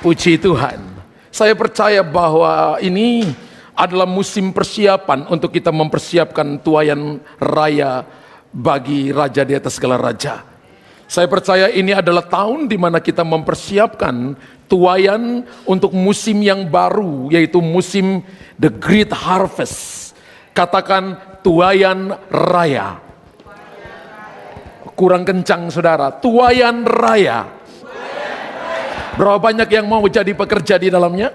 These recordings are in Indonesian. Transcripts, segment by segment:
Puji Tuhan. Saya percaya bahwa ini adalah musim persiapan untuk kita mempersiapkan tuayan raya bagi Raja di atas segala raja. Saya percaya ini adalah tahun di mana kita mempersiapkan tuayan untuk musim yang baru, yaitu musim The Great Harvest. Katakan tuayan raya. Kurang kencang saudara, tuayan raya. Berapa banyak yang mau jadi pekerja di dalamnya?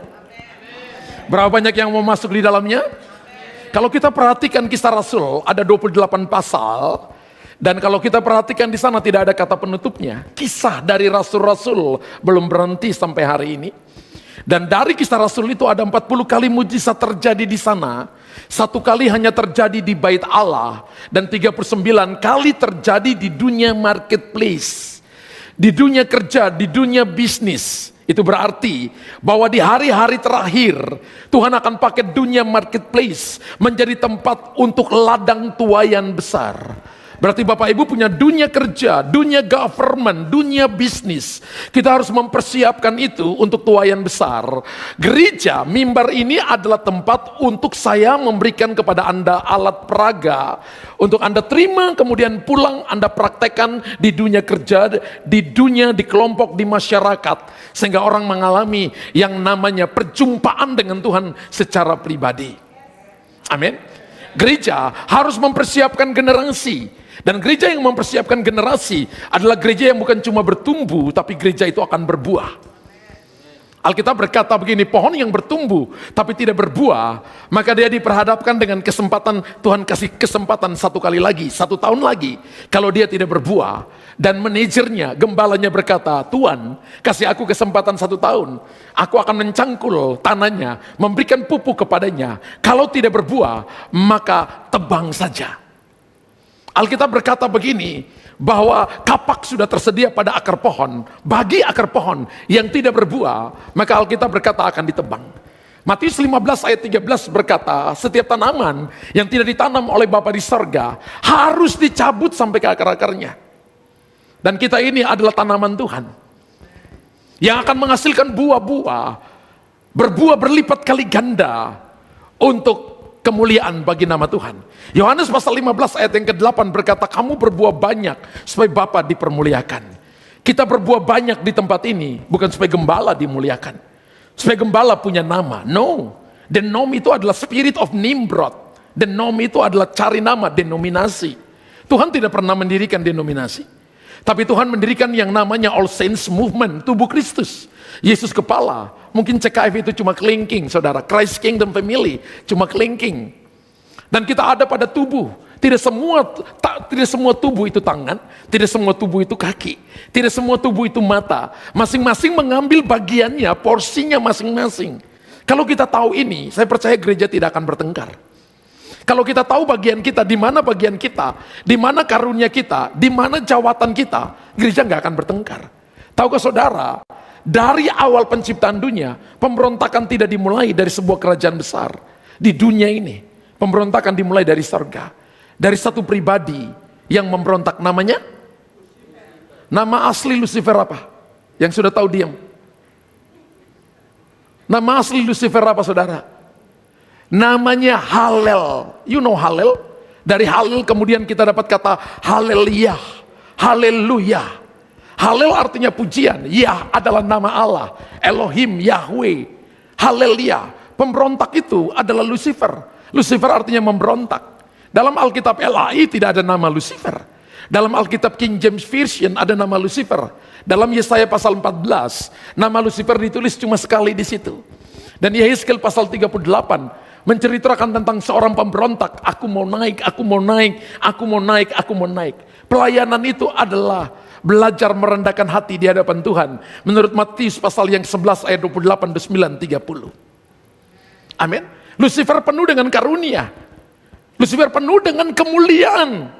Berapa banyak yang mau masuk di dalamnya? Kalau kita perhatikan Kisah Rasul, ada 28 pasal. Dan kalau kita perhatikan di sana tidak ada kata penutupnya. Kisah dari rasul-rasul belum berhenti sampai hari ini. Dan dari Kisah Rasul itu ada 40 kali mujizat terjadi di sana. 1 kali hanya terjadi di Bait Allah. Dan 39 kali terjadi di dunia marketplace. Di dunia kerja, di dunia bisnis. Itu berarti bahwa di hari-hari terakhir Tuhan akan pakai dunia marketplace menjadi tempat untuk ladang tuayan besar. Berarti Bapak Ibu punya dunia kerja, dunia government, dunia bisnis. Kita harus mempersiapkan itu untuk tuayan besar. Gereja, mimbar ini adalah tempat untuk saya memberikan kepada Anda alat peraga. Untuk Anda terima, kemudian pulang Anda praktekkan di dunia kerja, di dunia, di kelompok, di masyarakat. Sehingga orang mengalami yang namanya perjumpaan dengan Tuhan secara pribadi. Amin. Gereja harus mempersiapkan generasi. Dan gereja yang mempersiapkan generasi adalah gereja yang bukan cuma bertumbuh, tapi gereja itu akan berbuah. Alkitab berkata begini, pohon yang bertumbuh tapi tidak berbuah, maka dia diperhadapkan dengan kesempatan, Tuhan kasih kesempatan 1 kali lagi, 1 tahun lagi. Kalau dia tidak berbuah, dan manajernya, gembalanya berkata, Tuhan kasih aku kesempatan 1 tahun, aku akan mencangkul tanahnya, memberikan pupuk kepadanya. Kalau tidak berbuah, maka tebang saja. Alkitab berkata begini, bahwa kapak sudah tersedia pada akar pohon. Bagi akar pohon yang tidak berbuah, maka Alkitab berkata akan ditebang. Matius 15 ayat 13 berkata, setiap tanaman yang tidak ditanam oleh Bapa di sorga harus dicabut sampai ke akar-akarnya. Dan kita ini adalah tanaman Tuhan yang akan menghasilkan buah-buah, berbuah berlipat kali ganda untuk kemuliaan bagi nama Tuhan. Yohanes pasal 15 ayat yang ke-8 berkata, kamu berbuah banyak supaya Bapa dipermuliakan. Kita berbuah banyak di tempat ini bukan supaya gembala dimuliakan, supaya gembala punya nama. No, the nom itu adalah spirit of Nimrod. The nom itu adalah cari nama, denominasi. Tuhan tidak pernah mendirikan denominasi, tapi Tuhan mendirikan yang namanya All Saints Movement, tubuh Kristus. Yesus kepala. Mungkin CKF itu cuma kelingking, saudara. Christ Kingdom Family cuma kelingking. Dan kita ada pada tubuh. Tidak semua tubuh itu tangan, tidak semua tubuh itu kaki, tidak semua tubuh itu mata. Masing-masing mengambil bagiannya, porsinya masing-masing. Kalau kita tahu ini, saya percaya gereja tidak akan bertengkar. Kalau kita tahu bagian kita, di mana bagian kita, di mana karunia kita, di mana jawatan kita, gereja nggak akan bertengkar. Tahukah saudara, dari awal penciptaan dunia, pemberontakan tidak dimulai dari sebuah kerajaan besar. Di dunia ini, pemberontakan dimulai dari surga. Dari satu pribadi yang memberontak, namanya? Nama asli Lucifer apa? Yang sudah tahu diam. Nama asli Lucifer apa saudara? Namanya Halel. You know Halel? Dari Halel kemudian kita dapat kata Haleluya. Haleluya. Halel artinya pujian, Yah adalah nama Allah, Elohim, Yahweh, Haleluya. Pemberontak itu adalah Lucifer. Lucifer artinya memberontak. Dalam Alkitab LAI tidak ada nama Lucifer. Dalam Alkitab King James Version ada nama Lucifer. Dalam Yesaya pasal 14, nama Lucifer ditulis cuma sekali di situ. Dan Yehezkiel pasal 38 menceritakan tentang seorang pemberontak. Aku mau naik, aku mau naik, aku mau naik, aku mau naik. Pelayanan itu adalah belajar merendahkan hati di hadapan Tuhan. Menurut Matius pasal yang 11 ayat 28, 29, 30. Amin. Lucifer penuh dengan karunia. Lucifer penuh dengan kemuliaan.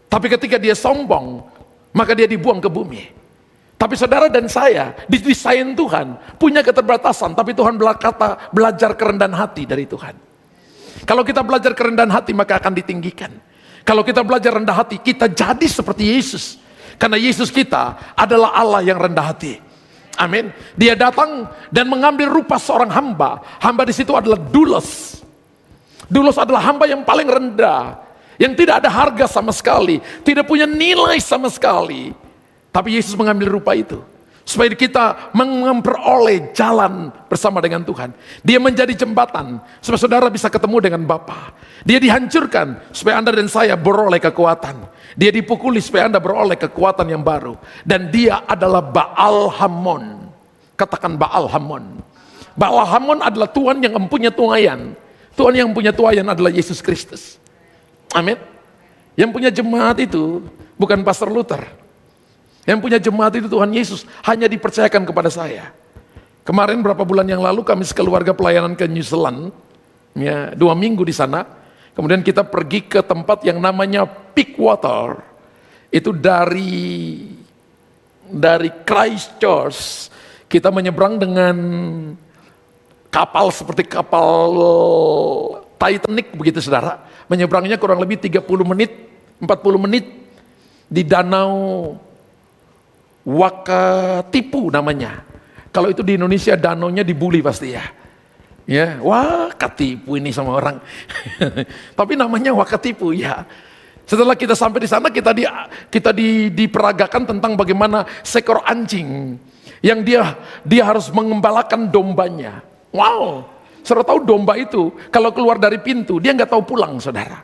Tapi ketika dia sombong, maka dia dibuang ke bumi. Tapi saudara dan saya didesain Tuhan, punya keterbatasan, tapi Tuhan berkata belajar kerendahan hati dari Tuhan. Kalau kita belajar kerendahan hati, maka akan ditinggikan. Kalau kita belajar rendah hati, kita jadi seperti Yesus. Karena Yesus kita adalah Allah yang rendah hati. Amin. Dia datang dan mengambil rupa seorang hamba. Hamba di situ adalah doulos. Doulos adalah hamba yang paling rendah, yang tidak ada harga sama sekali, tidak punya nilai sama sekali. Tapi Yesus mengambil rupa itu supaya kita memperoleh jalan bersama dengan Tuhan. Dia menjadi jembatan supaya saudara bisa ketemu dengan Bapa. Dia dihancurkan supaya Anda dan saya beroleh kekuatan. Dia dipukuli supaya Anda beroleh kekuatan yang baru. Dan dia adalah Baal Hamon. Katakan Baal Hamon. Baal Hamon adalah Tuhan yang mempunyai tuayan. Tuhan yang punya tuayan adalah Yesus Kristus. Amin. Yang punya jemaat itu bukan Pastor Luther. Yang punya jemaat itu Tuhan Yesus, hanya dipercayakan kepada saya. Kemarin berapa bulan yang lalu kami sekeluarga pelayanan ke New Zealand, ya, 2 minggu di sana. Kemudian kita pergi ke tempat yang namanya Peakwater. Itu dari Christchurch. Kita menyeberang dengan kapal seperti kapal Titanic begitu saudara. Menyeberangnya kurang lebih 30 menit, 40 menit di danau Wakatipu namanya. Kalau itu di Indonesia danaunya dibuli pasti ya. Ya, wah ketipu ini sama orang. Tapi namanya Wakatipu ya. Setelah kita sampai di sana kita diperagakan tentang bagaimana seekor anjing yang dia harus mengembalakan dombanya. Wow. Saudara tahu domba itu kalau keluar dari pintu dia nggak tahu pulang saudara.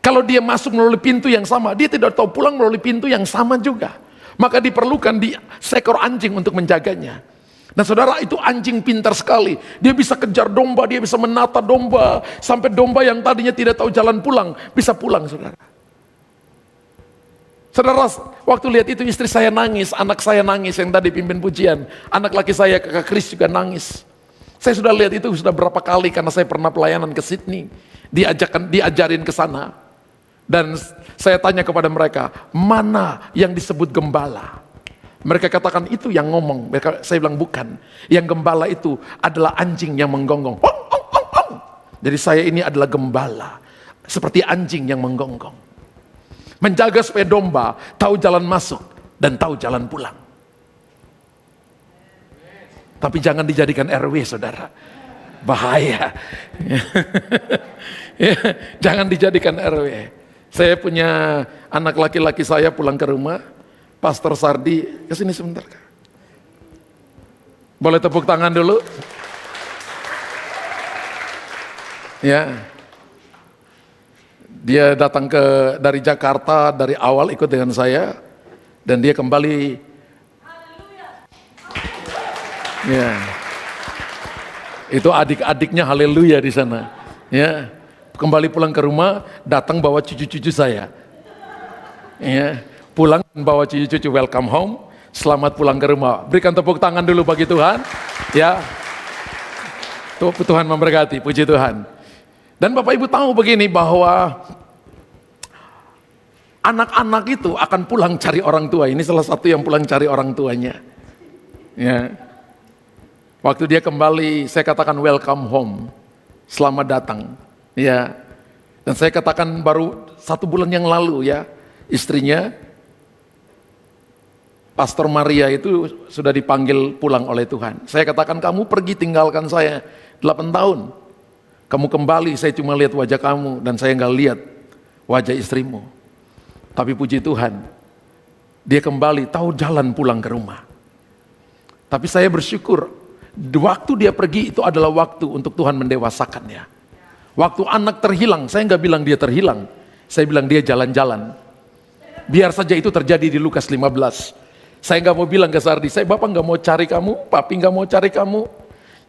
Kalau dia masuk melalui pintu yang sama dia tidak tahu pulang melalui pintu yang sama juga. Maka diperlukan seekor anjing untuk menjaganya. Nah saudara itu anjing pintar sekali. Dia bisa kejar domba, dia bisa menata domba. Sampai domba yang tadinya tidak tahu jalan pulang, bisa pulang saudara. Saudara, waktu lihat itu istri saya nangis, anak saya nangis yang tadi pimpin pujian. Anak laki saya, kakak Kris juga nangis. Saya sudah lihat itu sudah berapa kali karena saya pernah pelayanan ke Sydney. Diajarin ke sana. Dan saya tanya kepada mereka, mana yang disebut gembala? Mereka katakan itu yang ngomong. Saya bilang bukan. Yang gembala itu adalah anjing yang menggonggong. Ong, ong, ong, ong. Jadi saya ini adalah gembala. Seperti anjing yang menggonggong. Menjaga supaya domba tahu jalan masuk dan tahu jalan pulang. Tapi jangan dijadikan RW saudara. Bahaya. Jangan dijadikan RW. Saya punya anak laki-laki saya pulang ke rumah, Pastor Sardi, kesini sebentar. Boleh tepuk tangan dulu? Ya, dia datang dari Jakarta dari awal ikut dengan saya, dan dia kembali. Ya, itu adik-adiknya haleluya di sana. Ya. Kembali pulang ke rumah, datang bawa cucu-cucu saya. Ya, pulang bawa cucu-cucu, welcome home, selamat pulang ke rumah. Berikan tepuk tangan dulu bagi Tuhan. Ya, Tuhan memberkati, puji Tuhan. Dan Bapak Ibu tahu begini bahwa anak-anak itu akan pulang cari orang tua. Ini salah satu yang pulang cari orang tuanya. Ya, waktu dia kembali, saya katakan welcome home, selamat datang. Ya, dan saya katakan baru 1 bulan yang lalu ya, istrinya Pastor Maria itu sudah dipanggil pulang oleh Tuhan. Saya katakan kamu pergi tinggalkan saya 8 tahun. Kamu kembali saya cuma lihat wajah kamu dan saya nggak lihat wajah istrimu. Tapi puji Tuhan, dia kembali tahu jalan pulang ke rumah. Tapi saya bersyukur, waktu dia pergi itu adalah waktu untuk Tuhan mendewasakannya. Waktu anak terhilang, saya nggak bilang dia terhilang, saya bilang dia jalan-jalan. Biar saja itu terjadi di Lukas 15. Saya nggak mau bilang ke Sardi, Bapak nggak mau cari kamu, Papi nggak mau cari kamu.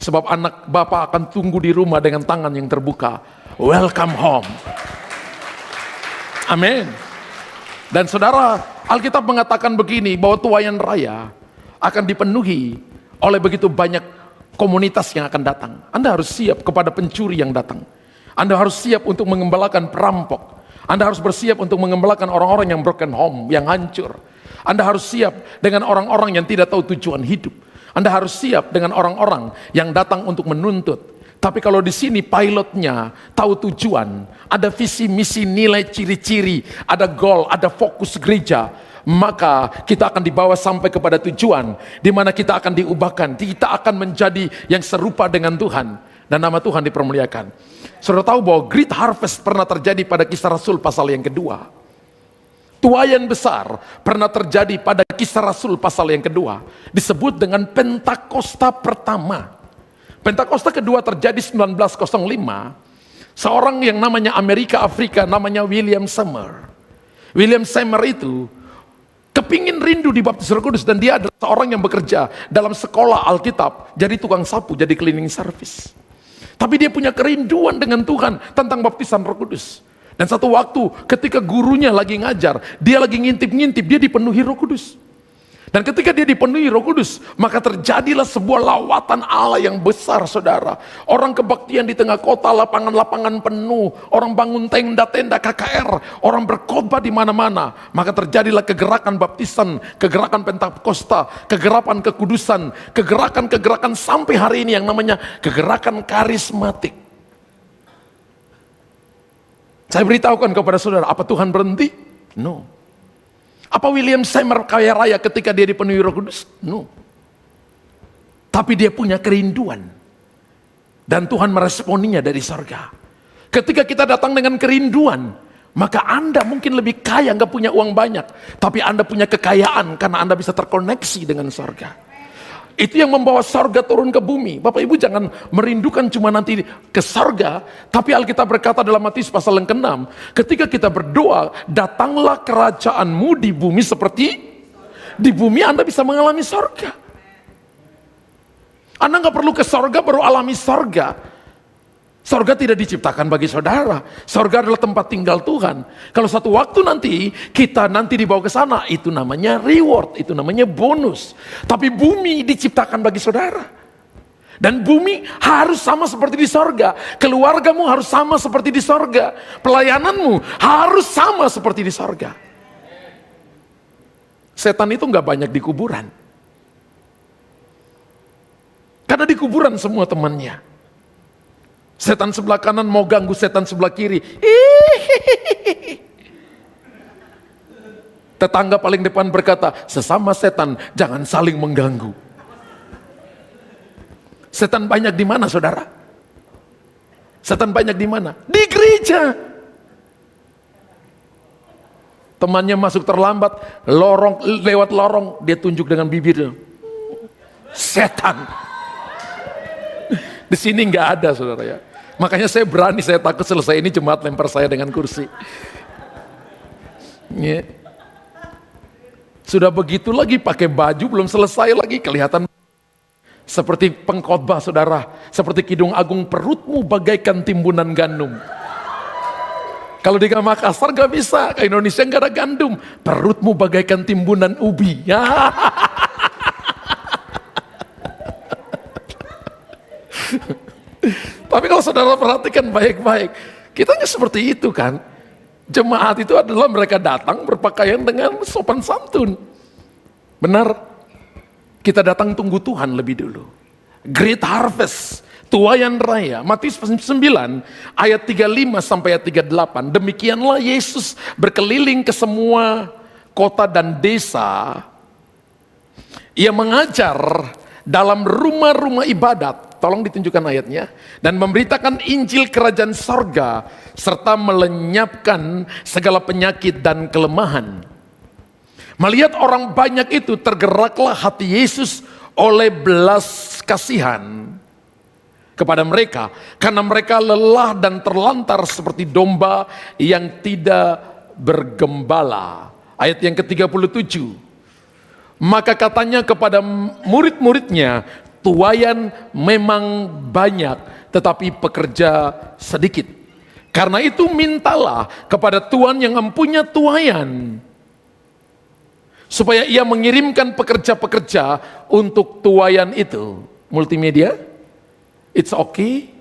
Sebab anak Bapak akan tunggu di rumah dengan tangan yang terbuka. Welcome home. Amin. Dan saudara, Alkitab mengatakan begini, bahwa tuayan raya akan dipenuhi oleh begitu banyak komunitas yang akan datang. Anda harus siap kepada pencuri yang datang. Anda harus siap untuk mengembalakan perampok. Anda harus bersiap untuk mengembalakan orang-orang yang broken home, yang hancur. Anda harus siap dengan orang-orang yang tidak tahu tujuan hidup. Anda harus siap dengan orang-orang yang datang untuk menuntut. Tapi kalau di sini pilotnya tahu tujuan, ada visi, misi, nilai, ciri-ciri, ada goal, ada fokus gereja, maka kita akan dibawa sampai kepada tujuan di mana kita akan diubahkan, kita akan menjadi yang serupa dengan Tuhan dan nama Tuhan dipermuliakan. Saudara tahu bahwa great harvest pernah terjadi pada Kisah Rasul pasal yang kedua. Tuaian besar pernah terjadi pada Kisah Rasul pasal yang kedua, disebut dengan Pentakosta pertama. Pentakosta kedua terjadi 1905. Seorang yang namanya Amerika Afrika, namanya William Seymour. William Seymour itu kepingin rindu dibaptis Roh Kudus, dan dia adalah seorang yang bekerja dalam sekolah Alkitab, jadi tukang sapu, jadi cleaning service. Tapi dia punya kerinduan dengan Tuhan tentang baptisan Roh Kudus. Dan satu waktu ketika gurunya lagi ngajar, dia lagi ngintip-ngintip, dia dipenuhi Roh Kudus. Dan ketika dia dipenuhi Roh Kudus, maka terjadilah sebuah lawatan Allah yang besar, saudara. Orang kebaktian di tengah kota, lapangan-lapangan penuh, orang bangun tenda-tenda KKR, orang berkhotbah di mana-mana. Maka terjadilah kegerakan baptisan, kegerakan Pentakosta, kegerakan kekudusan, kegerakan-kegerakan sampai hari ini yang namanya kegerakan karismatik. Saya beritahukan kepada saudara, apa Tuhan berhenti? No. Apa William Seymour kaya raya ketika dia dipenuhi Roh Kudus? No. Tapi dia punya kerinduan. Dan Tuhan meresponinya dari sorga. Ketika kita datang dengan kerinduan, maka Anda mungkin lebih kaya, nggak punya uang banyak. Tapi Anda punya kekayaan karena Anda bisa terkoneksi dengan sorga. Itu yang membawa sorga turun ke bumi. Bapak Ibu jangan merindukan cuma nanti ke sorga. Tapi Alkitab berkata dalam Matius pasal yang ke-6, ketika kita berdoa, datanglah kerajaanmu di bumi seperti di bumi, Anda bisa mengalami sorga. Anda nggak perlu ke sorga baru alami sorga. Sorga tidak diciptakan bagi saudara. Sorga adalah tempat tinggal Tuhan. Kalau satu waktu nanti kita dibawa ke sana, itu namanya reward, itu namanya bonus. Tapi bumi diciptakan bagi saudara. Dan bumi harus sama seperti di sorga. Keluargamu harus sama seperti di sorga. Pelayananmu harus sama seperti di sorga. Setan itu nggak banyak di kuburan. Karena di kuburan semua temannya. Setan sebelah kanan mau ganggu setan sebelah kiri. Tetangga paling depan berkata, sesama setan jangan saling mengganggu. Setan banyak di mana, saudara? Setan banyak di mana? Di gereja. Temannya masuk terlambat, lewat lorong, dia tunjuk dengan bibirnya. Setan. Di sini nggak ada, saudara ya. Makanya saya berani, saya takut selesai ini jemaat lempar saya dengan kursi. Ya. Sudah begitu lagi pakai baju belum selesai lagi kelihatan seperti pengkhotbah, saudara. Seperti Kidung Agung, perutmu bagaikan timbunan gandum. Kalau di Makassar nggak bisa, ke Indonesia nggak ada gandum. Perutmu bagaikan timbunan ubi. Ya. Tapi kalau saudara perhatikan baik-baik, kita nggak seperti itu kan. Jemaat itu adalah mereka datang berpakaian dengan sopan santun. Benar, kita datang tunggu Tuhan lebih dulu. Great harvest, tuaian raya, Matius 9 ayat 35 sampai ayat 38. Demikianlah Yesus berkeliling ke semua kota dan desa. Ia mengajar dalam rumah-rumah ibadat, tolong ditunjukkan ayatnya, dan memberitakan Injil kerajaan sorga, serta melenyapkan segala penyakit dan kelemahan. Melihat orang banyak itu, tergeraklah hati Yesus oleh belas kasihan kepada mereka, karena mereka lelah dan terlantar seperti domba yang tidak bergembala. Ayat yang ke-37. Maka katanya kepada murid-muridnya, tuaian memang banyak, tetapi pekerja sedikit. Karena itu mintalah kepada Tuhan yang mempunyai tuaian, supaya ia mengirimkan pekerja-pekerja untuk tuaian itu. Multimedia, it's okay.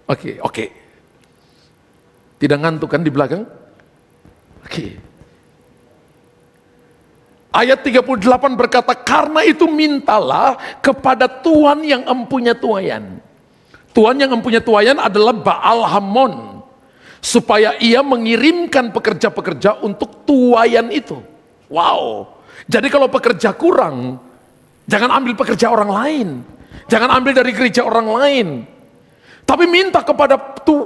Oke. Tidak ngantuk kan di belakang? Oke. Ayat 38 berkata, karena itu mintalah kepada Tuhan yang empunya tuaian. Tuhan yang empunya tuaian adalah Baal Hamon. supaya ia mengirimkan pekerja-pekerja untuk tuaian itu. Wow. Jadi kalau pekerja kurang, jangan ambil pekerja orang lain. Jangan ambil dari gereja orang lain. Tapi minta kepada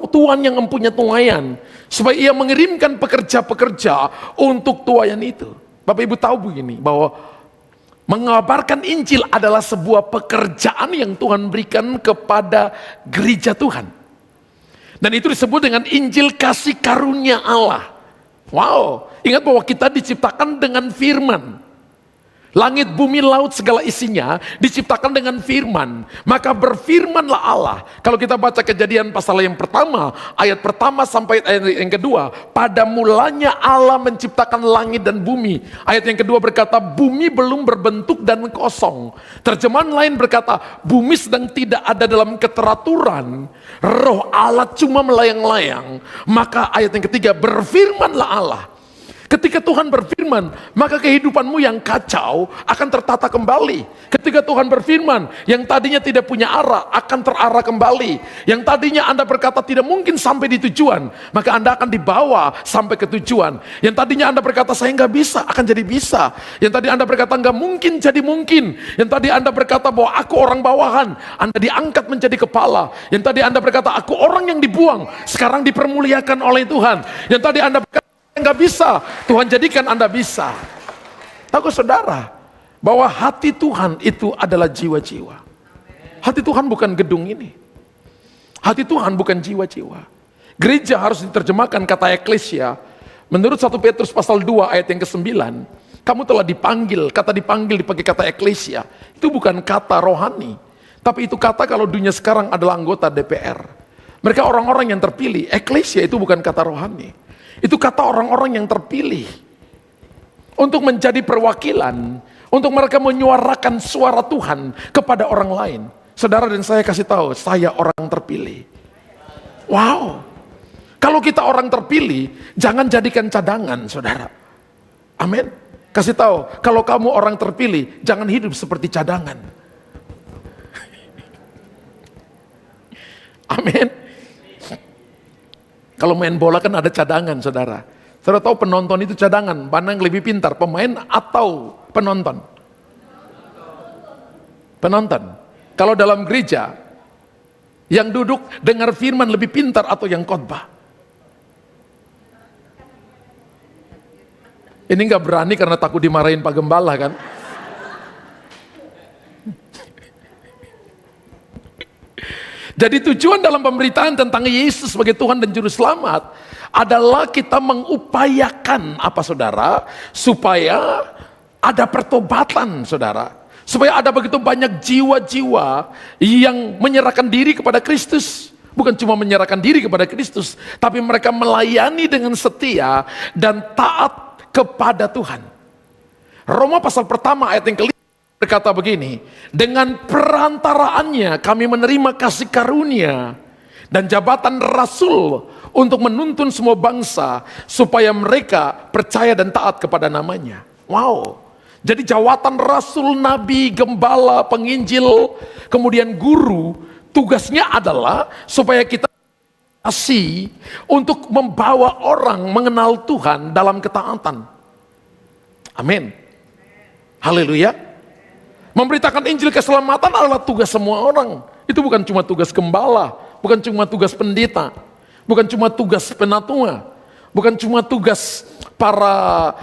Tuhan yang mempunyai tuaian, supaya ia mengirimkan pekerja-pekerja untuk tuaian itu. Bapak Ibu tahu begini, bahwa mengabarkan Injil adalah sebuah pekerjaan yang Tuhan berikan kepada gereja Tuhan. Dan itu disebut dengan Injil kasih karunia Allah. Wow, ingat bahwa kita diciptakan dengan firman. Langit, bumi, laut, segala isinya diciptakan dengan firman. Maka berfirmanlah Allah. Kalau kita baca Kejadian pasal yang pertama, ayat pertama sampai ayat yang kedua, pada mulanya Allah menciptakan langit dan bumi. Ayat yang kedua berkata, bumi belum berbentuk dan kosong. Terjemahan lain berkata, bumi sedang tidak ada dalam keteraturan. Roh Allah cuma melayang-layang. Maka ayat yang ketiga, berfirmanlah Allah. Ketika Tuhan berfirman, maka kehidupanmu yang kacau akan tertata kembali. Ketika Tuhan berfirman, yang tadinya tidak punya arah akan terarah kembali. Yang tadinya Anda berkata tidak mungkin sampai di tujuan, maka Anda akan dibawa sampai ke tujuan. Yang tadinya Anda berkata saya nggak bisa, akan jadi bisa. Yang tadi Anda berkata nggak mungkin, jadi mungkin. Yang tadi Anda berkata bahwa aku orang bawahan, Anda diangkat menjadi kepala. Yang tadi Anda berkata aku orang yang dibuang, sekarang dipermuliakan oleh Tuhan. Yang tadi Anda berkata nggak bisa, Tuhan jadikan Anda bisa. Tahu saudara, bahwa hati Tuhan itu adalah jiwa-jiwa. Hati Tuhan bukan gedung ini. Hati Tuhan bukan jiwa-jiwa. Gereja harus diterjemahkan kata eklesia. Menurut 1 Petrus pasal 2 ayat yang ke-9, kamu telah dipanggil. Kata dipanggil dipakai kata eklesia. Itu bukan kata rohani, tapi itu kata kalau dunia sekarang adalah anggota DPR. Mereka orang-orang yang terpilih. Eklesia itu bukan kata rohani. Itu kata orang-orang yang terpilih untuk menjadi perwakilan, untuk mereka menyuarakan suara Tuhan kepada orang lain. Saudara dan saya kasih tahu, saya orang terpilih. Wow. Kalau kita orang terpilih, jangan jadikan cadangan, saudara. Amin. Kasih tahu, kalau kamu orang terpilih, jangan hidup seperti cadangan. Amin. Kalau main bola kan ada cadangan, saudara. Saudara tahu penonton itu cadangan, mana yang lebih pintar, pemain atau penonton? Penonton. Kalau dalam gereja, yang duduk dengar firman lebih pintar atau yang khotbah? Ini nggak berani karena takut dimarahin Pak Gembala kan? Jadi tujuan dalam pemberitaan tentang Yesus sebagai Tuhan dan Juru Selamat adalah kita mengupayakan apa saudara? Supaya ada pertobatan saudara. Supaya ada begitu banyak jiwa-jiwa yang menyerahkan diri kepada Kristus. Bukan cuma menyerahkan diri kepada Kristus, tapi mereka melayani dengan setia dan taat kepada Tuhan. Roma pasal pertama ayat yang kelima berkata begini, dengan perantaraannya kami menerima kasih karunia dan jabatan rasul untuk menuntun semua bangsa supaya mereka percaya dan taat kepada namanya. Wow. Jadi jawatan rasul, nabi, gembala, penginjil, kemudian guru, tugasnya adalah supaya kita kasih untuk membawa orang mengenal Tuhan dalam ketaatan. Amin. Haleluya. Memberitakan Injil keselamatan adalah tugas semua orang. Itu bukan cuma tugas gembala, bukan cuma tugas pendeta, bukan cuma tugas penatua, bukan cuma tugas para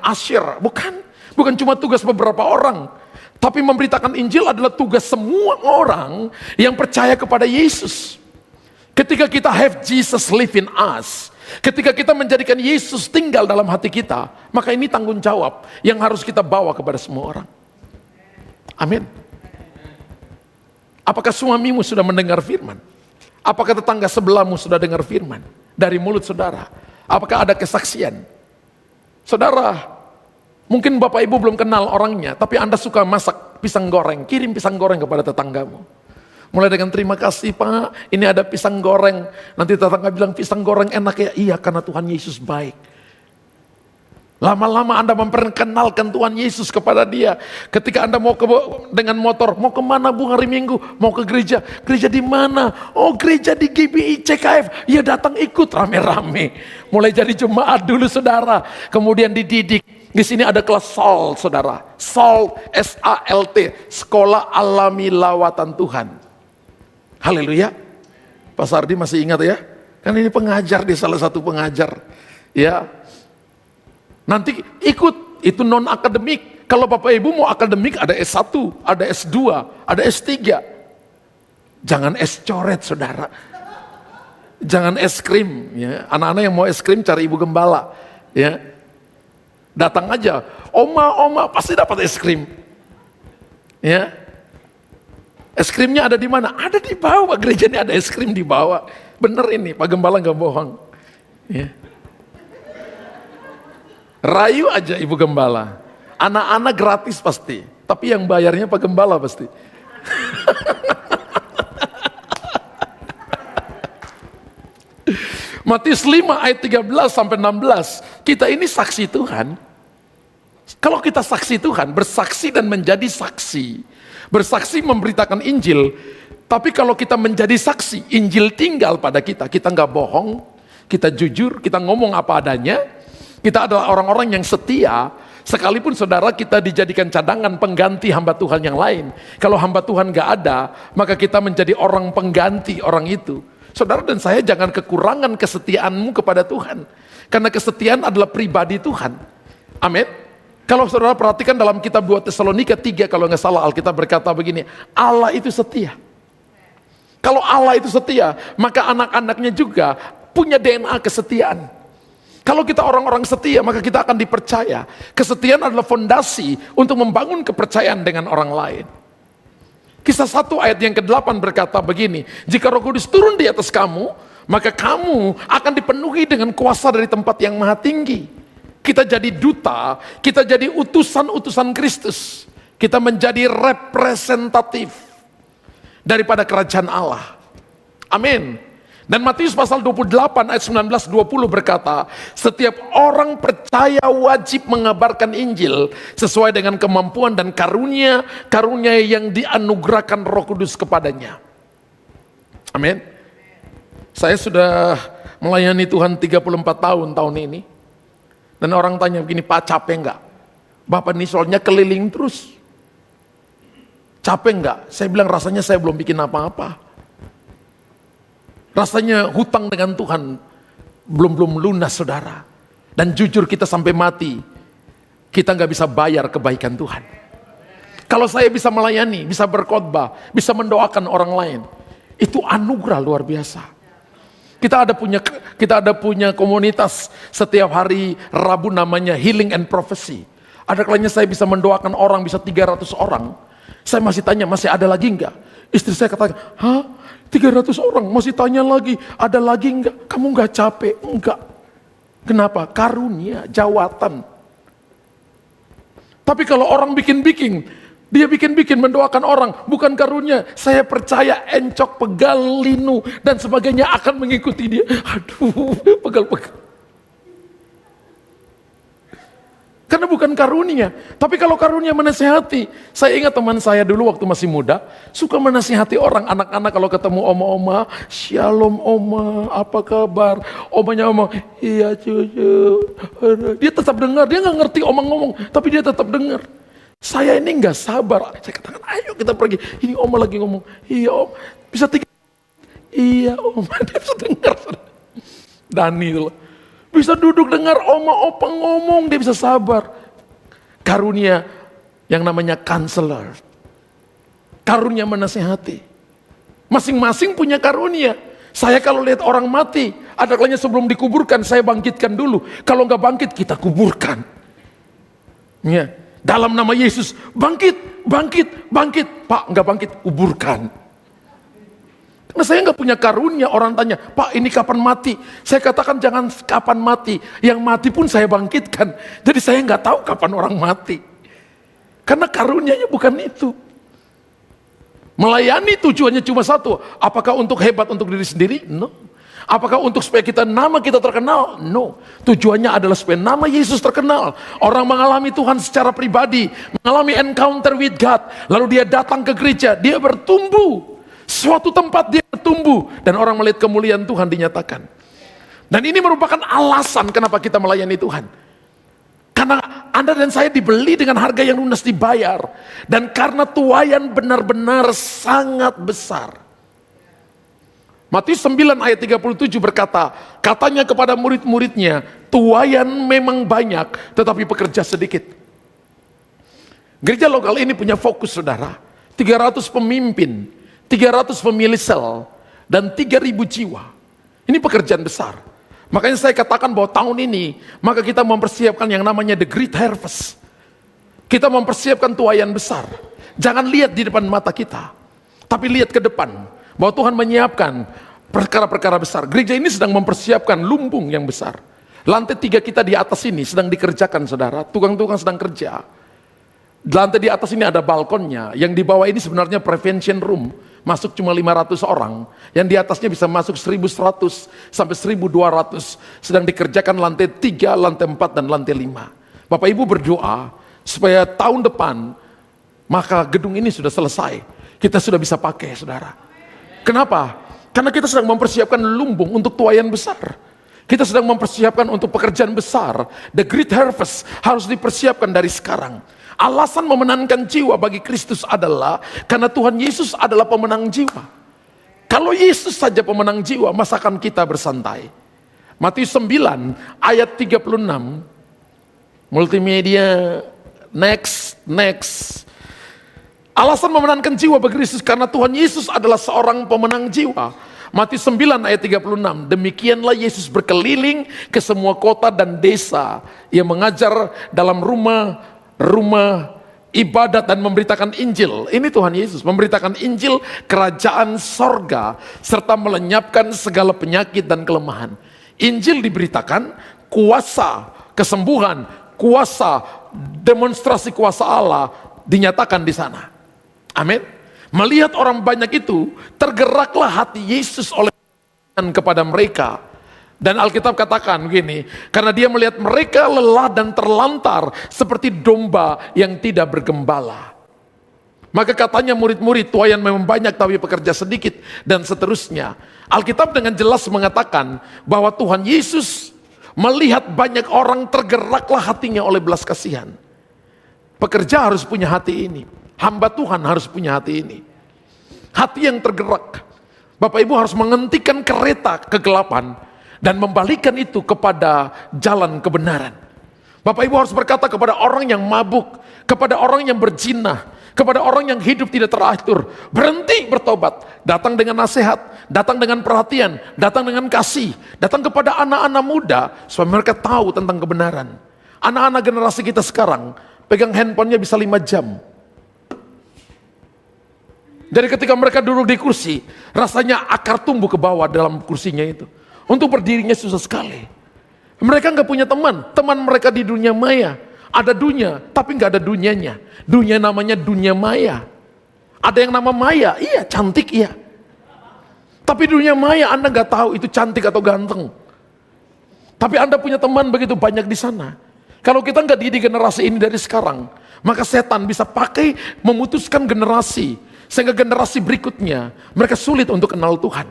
asyir, bukan cuma tugas beberapa orang. Tapi memberitakan Injil adalah tugas semua orang yang percaya kepada Yesus. Ketika kita have Jesus live in us, ketika kita menjadikan Yesus tinggal dalam hati kita, maka ini tanggung jawab yang harus kita bawa kepada semua orang. Amin. Apakah suamimu sudah mendengar firman? Apakah tetangga sebelahmu sudah dengar firman dari mulut saudara? Apakah ada kesaksian? Saudara, mungkin Bapak Ibu belum kenal orangnya, tapi Anda suka masak pisang goreng, kirim pisang goreng kepada tetanggamu. Mulai dengan terima kasih Pak, ini ada pisang goreng. Nanti tetangga bilang pisang goreng enak ya? Iya, karena Tuhan Yesus baik. Lama-lama Anda memperkenalkan Tuhan Yesus kepada dia. Ketika Anda mau dengan motor, mau kemana Bu hari Minggu? Mau ke gereja. Gereja di mana? Oh, gereja di GBI CKF. Ya datang ikut rame-rame. Mulai jadi jemaat dulu saudara. Kemudian dididik. Di sini ada kelas SALT saudara. SALT, SALT, Sekolah Alami Lawatan Tuhan. Haleluya. Pak Sardi masih ingat ya? Kan ini pengajar, dia salah satu pengajar. Ya. Nanti ikut, itu non akademik. Kalau Bapak Ibu mau akademik ada S1, ada S2, ada S3. Jangan es coret saudara. Jangan es krim. Ya. Anak-anak yang mau es krim cari ibu gembala. Ya. Datang aja, oma pasti dapat es krim. Ya. Es krimnya ada di mana? Ada di bawah, gereja ini ada es krim di bawah. Bener ini, Pak Gembala nggak bohong. Ya. Rayu aja ibu gembala. Anak-anak gratis pasti. Tapi yang bayarnya Pak Gembala pasti. Matius 5 ayat 13 sampai 16. Kita ini saksi Tuhan. Kalau kita saksi Tuhan, bersaksi dan menjadi saksi. Bersaksi memberitakan Injil. Tapi kalau kita menjadi saksi, Injil tinggal pada kita. Kita nggak bohong, kita jujur, kita ngomong apa adanya. Kita adalah orang-orang yang setia, sekalipun saudara kita dijadikan cadangan pengganti hamba Tuhan yang lain. Kalau hamba Tuhan gak ada, maka kita menjadi orang pengganti orang itu. Saudara dan saya jangan kekurangan kesetiaanmu kepada Tuhan. Karena kesetiaan adalah pribadi Tuhan. Amin. Kalau saudara perhatikan dalam kitab 2 Tesalonika 3, kalau gak salah Alkitab berkata begini, Allah itu setia. Kalau Allah itu setia, maka anak-anaknya juga punya DNA kesetiaan. Kalau kita orang-orang setia, maka kita akan dipercaya. Kesetiaan adalah fondasi untuk membangun kepercayaan dengan orang lain. Kisah 1 ayat yang ke-8 berkata begini, jika Roh Kudus turun di atas kamu, maka kamu akan dipenuhi dengan kuasa dari tempat yang maha tinggi. Kita jadi duta, kita jadi utusan-utusan Kristus. Kita menjadi representatif daripada kerajaan Allah. Amin. Dan Matius pasal 28 ayat 19-20 berkata, setiap orang percaya wajib mengabarkan Injil sesuai dengan kemampuan dan karunia yang dianugerahkan Roh Kudus kepadanya. Amin. Saya sudah melayani Tuhan 34 tahun ini. Dan orang tanya begini, Pak capek enggak? Bapak ini soalnya keliling terus. Capek enggak? Saya bilang rasanya saya belum bikin apa-apa. Rasanya hutang dengan Tuhan belum lunas saudara. Dan jujur kita sampai mati, kita nggak bisa bayar kebaikan Tuhan. Kalau saya bisa melayani, bisa berkhotbah, bisa mendoakan orang lain, itu anugerah luar biasa. Kita ada punya komunitas setiap hari Rabu namanya Healing and Prophecy. Ada kalanya saya bisa mendoakan orang bisa 300 orang. Saya masih tanya, masih ada lagi enggak? Istri saya katakan, hah? 300 orang masih tanya lagi, ada lagi enggak? Kamu enggak capek? Enggak. Kenapa? Karunia, jawatan. Tapi kalau orang bikin-bikin, dia bikin-bikin mendoakan orang, bukan karunia. Saya percaya encok, pegal, linu, dan sebagainya akan mengikuti dia. Aduh, pegal-pegal. Karena bukan karunia. Tapi kalau karunia menasihati. Saya ingat teman saya dulu waktu masih muda, suka menasihati orang, anak-anak kalau ketemu oma-oma, shalom oma, apa kabar? Omanya oma, iya cucu. Dia tetap dengar, dia nggak ngerti oma ngomong, tapi dia tetap dengar. Saya ini nggak sabar. Saya katakan, ayo kita pergi. Ini oma lagi ngomong, iya om, bisa 3. Iya om, dia bisa dengar. Dani itu loh. Bisa duduk dengar oma opa ngomong, dia bisa sabar. Karunia yang namanya counselor. Karunia menasihati. Masing-masing punya karunia. Saya kalau lihat orang mati, ada kalanya sebelum dikuburkan, saya bangkitkan dulu. Kalau nggak bangkit, kita kuburkan. Ya. Dalam nama Yesus, bangkit, bangkit, bangkit. Pak, nggak bangkit, kuburkan. Karena saya nggak punya karunia, orang tanya, Pak ini kapan mati? Saya katakan jangan kapan mati, yang mati pun saya bangkitkan. Jadi saya nggak tahu kapan orang mati. Karena karunianya bukan itu. Melayani tujuannya cuma satu, apakah untuk hebat untuk diri sendiri? No. Apakah untuk supaya nama kita terkenal? No. Tujuannya adalah supaya nama Yesus terkenal. Orang mengalami Tuhan secara pribadi, mengalami encounter with God, lalu dia datang ke gereja, dia bertumbuh. Suatu tempat dia bertumbuh dan orang melihat kemuliaan Tuhan dinyatakan. Dan ini merupakan alasan kenapa kita melayani Tuhan. Karena Anda dan saya dibeli dengan harga yang lunas dibayar. Dan karena tuaian benar-benar sangat besar. Matius 9 ayat 37 berkata, katanya kepada murid-muridnya, tuaian memang banyak, tetapi pekerja sedikit. Gereja lokal ini punya fokus, saudara. 300 pemimpin, 300 pemilik sel, dan 3.000 jiwa. Ini pekerjaan besar. Makanya saya katakan bahwa tahun ini, maka kita mempersiapkan yang namanya The Great Harvest. Kita mempersiapkan tuaian besar. Jangan lihat di depan mata kita, tapi lihat ke depan. Bahwa Tuhan menyiapkan perkara-perkara besar. Gereja ini sedang mempersiapkan lumbung yang besar. Lantai 3 kita di atas ini sedang dikerjakan, saudara. Tukang-tukang sedang kerja. Lantai di atas ini ada balkonnya. Yang di bawah ini sebenarnya prevention room. Masuk cuma 500 orang. Yang di atasnya bisa masuk 1.100 sampai 1.200. Sedang dikerjakan lantai 3, lantai 4, dan lantai 5. Bapak Ibu berdoa supaya tahun depan maka gedung ini sudah selesai. Kita sudah bisa pakai, saudara. Kenapa? Karena kita sedang mempersiapkan lumbung untuk tuaian besar. Kita sedang mempersiapkan untuk pekerjaan besar. The Great Harvest harus dipersiapkan dari sekarang. Alasan memenangkan jiwa bagi Kristus adalah karena Tuhan Yesus adalah pemenang jiwa. Kalau Yesus saja pemenang jiwa, masakan kita bersantai? Matius 9 ayat 36. Multimedia, next. Alasan memenangkan jiwa bagi Kristus karena Tuhan Yesus adalah seorang pemenang jiwa. Matius 9 ayat 36. Demikianlah Yesus berkeliling ke semua kota dan desa. Ia mengajar dalam rumah ibadat dan memberitakan Injil. Ini Tuhan Yesus memberitakan Injil kerajaan sorga serta melenyapkan segala penyakit dan kelemahan. Injil diberitakan, kuasa kesembuhan, kuasa demonstrasi kuasa Allah dinyatakan di sana. Amin. Melihat orang banyak itu, tergeraklah hati Yesus oleh kepada mereka. Dan Alkitab katakan begini, karena dia melihat mereka lelah dan terlantar seperti domba yang tidak bergembala. Maka katanya murid-murid, tuaian memang banyak tapi pekerja sedikit, dan seterusnya. Alkitab dengan jelas mengatakan bahwa Tuhan Yesus melihat banyak orang, tergeraklah hatinya oleh belas kasihan. Pekerja harus punya hati ini. Hamba Tuhan harus punya hati ini. Hati yang tergerak. Bapak Ibu harus menghentikan kereta kegelapan dan membalikan itu kepada jalan kebenaran. Bapak Ibu harus berkata kepada orang yang mabuk, kepada orang yang berzina, kepada orang yang hidup tidak teratur, berhenti bertobat. Datang dengan nasihat, datang dengan perhatian, datang dengan kasih, datang kepada anak-anak muda supaya mereka tahu tentang kebenaran. Anak-anak generasi kita sekarang pegang handphonenya bisa 5 jam. Jadi ketika mereka duduk di kursi, rasanya akar tumbuh ke bawah dalam kursinya itu. Untuk berdirinya susah sekali. Mereka nggak punya teman. Teman mereka di dunia maya. Ada dunia, tapi nggak ada dunianya. Dunia namanya dunia maya. Ada yang nama Maya, iya cantik iya. Tapi dunia maya Anda nggak tahu itu cantik atau ganteng. Tapi Anda punya teman begitu banyak di sana. Kalau kita nggak didik generasi ini dari sekarang, maka setan bisa pakai memutuskan generasi. Sehingga generasi berikutnya, mereka sulit untuk kenal Tuhan.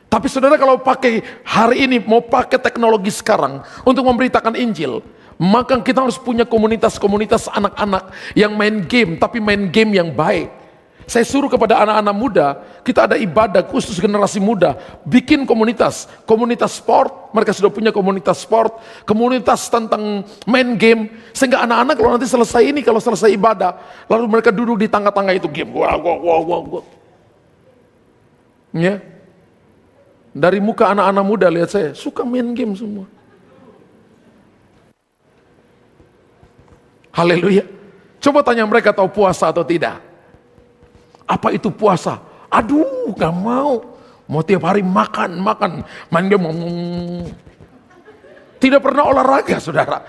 Tapi saudara kalau pakai hari ini, mau pakai teknologi sekarang untuk memberitakan Injil, maka kita harus punya komunitas-komunitas anak-anak yang main game, tapi main game yang baik. Saya suruh kepada anak-anak muda, kita ada ibadah khusus generasi muda, bikin komunitas sport, mereka sudah punya komunitas sport, komunitas tentang main game, sehingga anak-anak kalau nanti selesai ini, kalau selesai ibadah, lalu mereka duduk di tangga-tangga itu game, gua. Ya. Dari muka anak-anak muda lihat saya, suka main game semua. Haleluya. Coba tanya mereka tahu puasa atau tidak. Apa itu puasa? Aduh, gak mau. Mau tiap hari makan. Main game. Tidak pernah olahraga, saudara.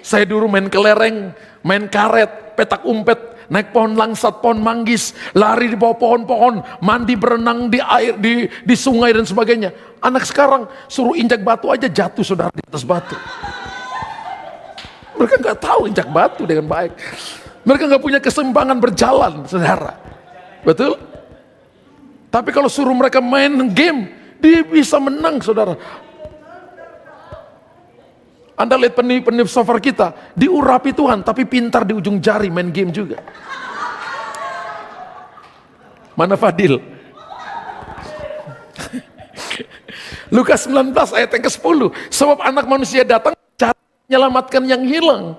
Saya dulu main kelereng, main karet, petak umpet, naik pohon langsat, pohon manggis, lari di bawah pohon-pohon, mandi berenang di air, di sungai dan sebagainya. Anak sekarang suruh injak batu aja jatuh saudara di atas batu. Mereka nggak tahu injak batu dengan baik. Mereka nggak punya keseimbangan berjalan, saudara. Betul? Tapi kalau suruh mereka main game, dia bisa menang, saudara. Anda lihat peniup shofar kita, diurapi Tuhan, tapi pintar di ujung jari main game juga. Mana Fadil? Lukas 19 ayat yang ke-10. Sebab anak manusia datang cara menyelamatkan yang hilang.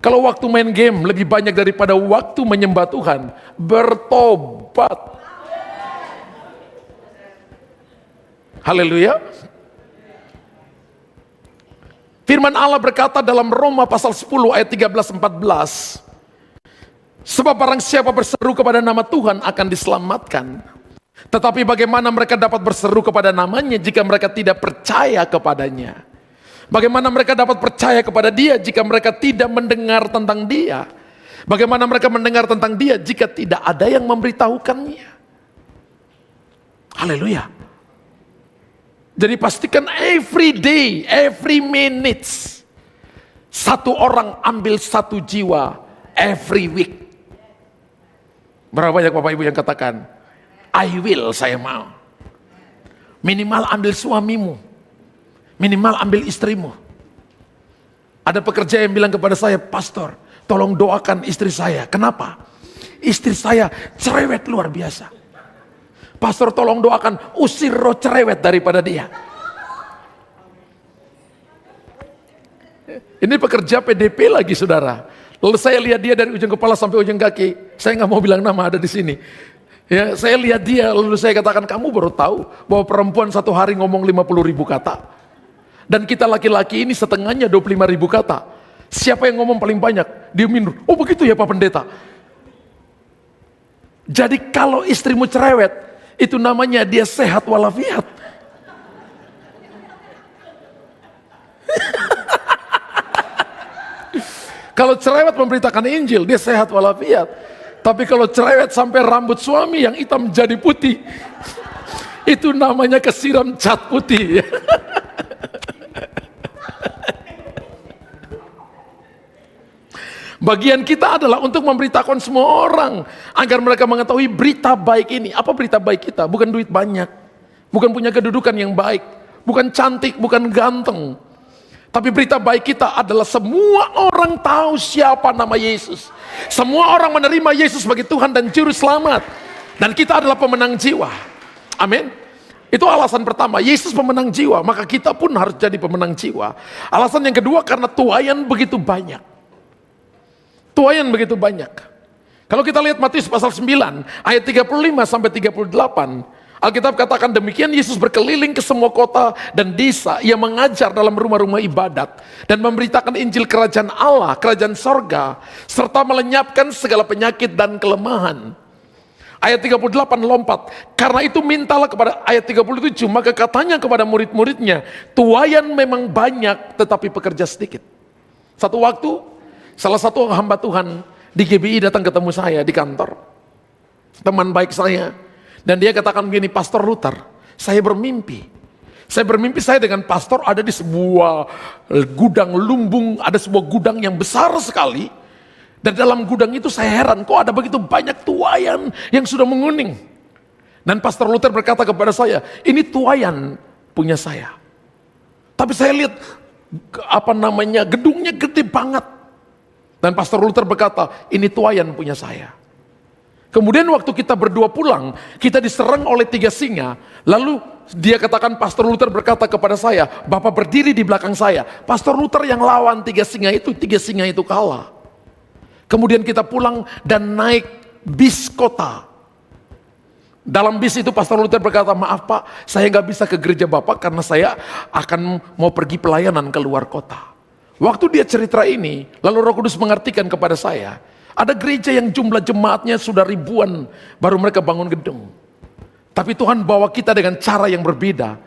Kalau waktu main game lebih banyak daripada waktu menyembah Tuhan, bertobat. Haleluya. Firman Allah berkata dalam Roma pasal 10 ayat 13-14. Sebab barang siapa berseru kepada nama Tuhan akan diselamatkan. Tetapi bagaimana mereka dapat berseru kepada namanya jika mereka tidak percaya kepadanya? Bagaimana mereka dapat percaya kepada dia jika mereka tidak mendengar tentang dia? Bagaimana mereka mendengar tentang dia jika tidak ada yang memberitahukannya? Haleluya. Jadi pastikan every day, every minutes, satu orang ambil satu jiwa every week. Berapa banyak Bapak Ibu yang katakan, I will, saya mau. Minimal ambil suamimu, minimal ambil istrimu. Ada pekerja yang bilang kepada saya, pastor, tolong doakan istri saya. Kenapa? Istri saya cerewet luar biasa. Pastor tolong doakan usir roh cerewet daripada dia. Ini pekerja PDP lagi saudara. Lalu saya lihat dia dari ujung kepala sampai ujung kaki. Saya nggak mau bilang nama, ada di sini. Ya, saya lihat dia lalu saya katakan, kamu baru tahu bahwa perempuan satu hari ngomong 50.000 kata. Dan kita laki-laki ini setengahnya 25.000 kata. Siapa yang ngomong paling banyak? Dia minum. Oh begitu ya Pak Pendeta. Jadi kalau istrimu cerewet, itu namanya dia sehat walafiat. Kalau cerewet memberitakan Injil, dia sehat walafiat. Tapi kalau cerewet sampai rambut suami yang hitam jadi putih, itu namanya kesiram cat putih. Bagian kita adalah untuk memberitakan semua orang agar mereka mengetahui berita baik ini. Apa berita baik kita? Bukan duit banyak, bukan punya kedudukan yang baik, bukan cantik, bukan ganteng. Tapi berita baik kita adalah semua orang tahu siapa nama Yesus. Semua orang menerima Yesus sebagai Tuhan dan Juru Selamat. Dan kita adalah pemenang jiwa. Amin. Itu alasan pertama, Yesus pemenang jiwa, maka kita pun harus jadi pemenang jiwa. Alasan yang kedua, karena tuaian begitu banyak. Tuaian begitu banyak. Kalau kita lihat Matius pasal 9 ayat 35 sampai 38, Alkitab katakan demikian Yesus berkeliling ke semua kota dan desa, ia mengajar dalam rumah-rumah ibadat dan memberitakan Injil kerajaan Allah, kerajaan sorga, serta melenyapkan segala penyakit dan kelemahan. Ayat 38 lompat, karena itu mintalah kepada ayat 37, maka katanya kepada murid-muridnya, tuaian memang banyak tetapi pekerja sedikit. Satu waktu salah satu hamba Tuhan di GBI datang ketemu saya di kantor. Teman baik saya. Dan dia katakan begini, Pastor Luther, saya bermimpi. Saya dengan pastor ada di sebuah gudang lumbung, ada sebuah gudang yang besar sekali. Dan dalam gudang itu saya heran, kok ada begitu banyak tuaian yang sudah menguning. Dan Pastor Luther berkata kepada saya, ini tuaian punya saya. Tapi saya lihat, gedungnya gede banget. Dan Pastor Luther berkata, ini tuaian punya saya. Kemudian waktu kita berdua pulang, kita diserang oleh 3 singa. Lalu dia katakan, Pastor Luther berkata kepada saya, Bapak berdiri di belakang saya. Pastor Luther yang lawan 3 singa itu kalah. Kemudian kita pulang dan naik bis kota. Dalam bis itu Pastor Luther berkata, maaf Pak, saya gak bisa ke gereja Bapak karena saya akan mau pergi pelayanan ke luar kota. Waktu dia cerita ini, lalu Roh Kudus mengartikan kepada saya, ada gereja yang jumlah jemaatnya sudah ribuan, baru mereka bangun gedung. Tapi Tuhan bawa kita dengan cara yang berbeda.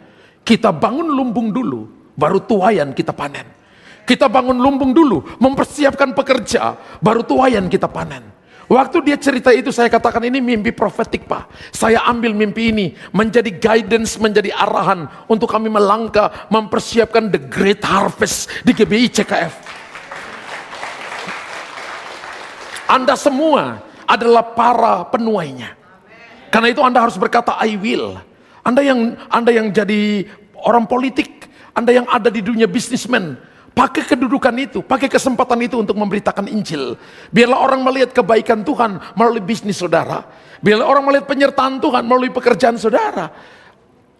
Kita bangun lumbung dulu, baru tuaian kita panen. Kita bangun lumbung dulu, mempersiapkan pekerja, baru tuayan kita panen. Waktu dia cerita itu saya katakan ini mimpi profetik Pak. Saya ambil mimpi ini menjadi guidance, menjadi arahan untuk kami melangkah mempersiapkan the great harvest di GBI CKF. Anda semua adalah para penuainya. Karena itu Anda harus berkata I will. Anda yang jadi orang politik, Anda yang ada di dunia bisnismen, pakai kedudukan itu, pakai kesempatan itu untuk memberitakan Injil. Biarlah orang melihat kebaikan Tuhan melalui bisnis saudara. Biarlah orang melihat penyertaan Tuhan melalui pekerjaan saudara.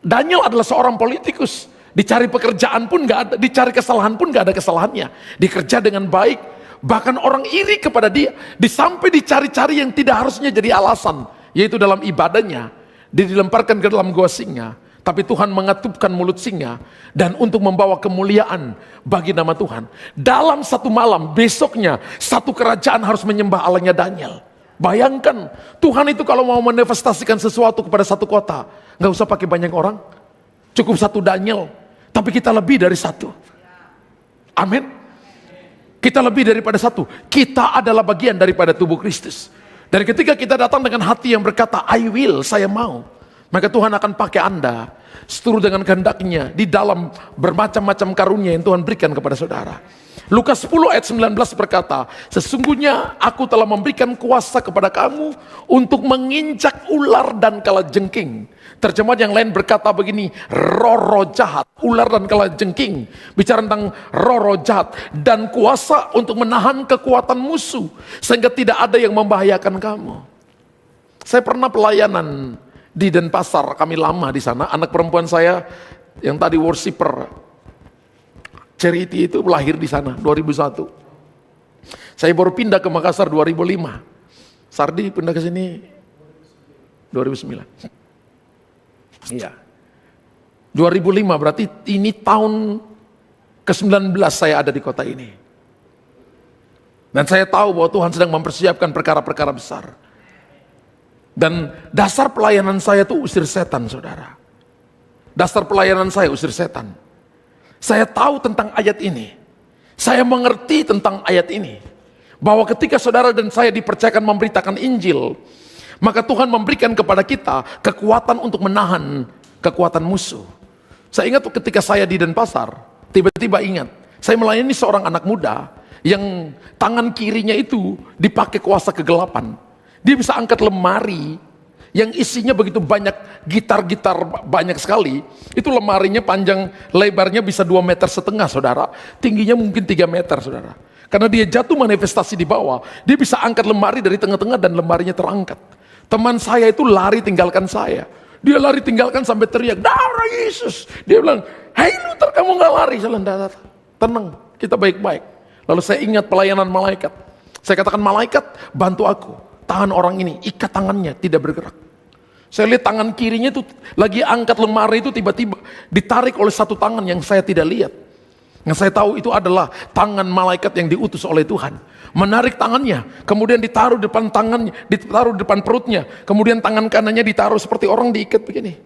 Daniel adalah seorang politikus. Dicari pekerjaan pun gak ada, dicari kesalahan pun gak ada kesalahannya. Dikerja dengan baik. Bahkan orang iri kepada dia. Sampai dicari-cari yang tidak harusnya jadi alasan. Yaitu dalam ibadahnya. Dia dilemparkan ke dalam gua singa. Tapi Tuhan mengatupkan mulut singa dan untuk membawa kemuliaan bagi nama Tuhan. Dalam satu malam, besoknya satu kerajaan harus menyembah Allahnya Daniel. Bayangkan, Tuhan itu kalau mau manifestasikan sesuatu kepada satu kota, nggak usah pakai banyak orang, cukup satu Daniel. Tapi kita lebih dari satu. Amin. Kita lebih daripada satu. Kita adalah bagian daripada tubuh Kristus. Dan ketika kita datang dengan hati yang berkata, I will, saya mau. Maka Tuhan akan pakai Anda seturut dengan kehendaknya di dalam bermacam-macam karunia yang Tuhan berikan kepada saudara. Lukas 10 ayat 19 berkata, sesungguhnya aku telah memberikan kuasa kepada kamu untuk menginjak ular dan kalajengking. Terjemahan yang lain berkata begini, roh-roh jahat, ular dan kalajengking. Bicara tentang roh-roh jahat dan kuasa untuk menahan kekuatan musuh sehingga tidak ada yang membahayakan kamu. Saya pernah pelayanan di Denpasar, kami lama di sana. Anak perempuan saya yang tadi worshiper Charity itu lahir di sana 2001. Saya baru pindah ke Makassar 2005. Sardi pindah ke sini 2009. Iya. 2005 berarti ini tahun ke-19 saya ada di kota ini. Dan saya tahu bahwa Tuhan sedang mempersiapkan perkara-perkara besar. Dan dasar pelayanan saya itu usir setan, saudara. Dasar pelayanan saya usir setan. Saya tahu tentang ayat ini. Saya mengerti tentang ayat ini. Bahwa ketika saudara dan saya dipercayakan memberitakan Injil, maka Tuhan memberikan kepada kita kekuatan untuk menahan kekuatan musuh. Saya ingat ketika saya di Denpasar, tiba-tiba ingat, saya melayani seorang anak muda yang tangan kirinya itu dipakai kuasa kegelapan. Dia bisa angkat lemari yang isinya begitu banyak gitar-gitar banyak sekali. Itu lemarinya panjang lebarnya bisa 2,5 meter, saudara. Tingginya mungkin 3 meter, saudara. Karena dia jatuh manifestasi di bawah, dia bisa angkat lemari dari tengah-tengah dan lemarinya terangkat. Teman saya itu lari tinggalkan saya. Dia lari tinggalkan sampai teriak, darah Yesus. Dia bilang, hei Luther, kamu gak lari. Saya bilang, tenang, kita baik-baik. Lalu saya ingat pelayanan malaikat. Saya katakan, malaikat bantu aku. Tangan orang ini, ikat tangannya, tidak bergerak. Saya lihat tangan kirinya itu lagi angkat lemari itu tiba-tiba ditarik oleh satu tangan yang saya tidak lihat. Yang saya tahu itu adalah tangan malaikat yang diutus oleh Tuhan. Menarik tangannya, kemudian ditaruh depan tangannya, ditaruh depan perutnya, kemudian tangan kanannya ditaruh seperti orang diikat begini.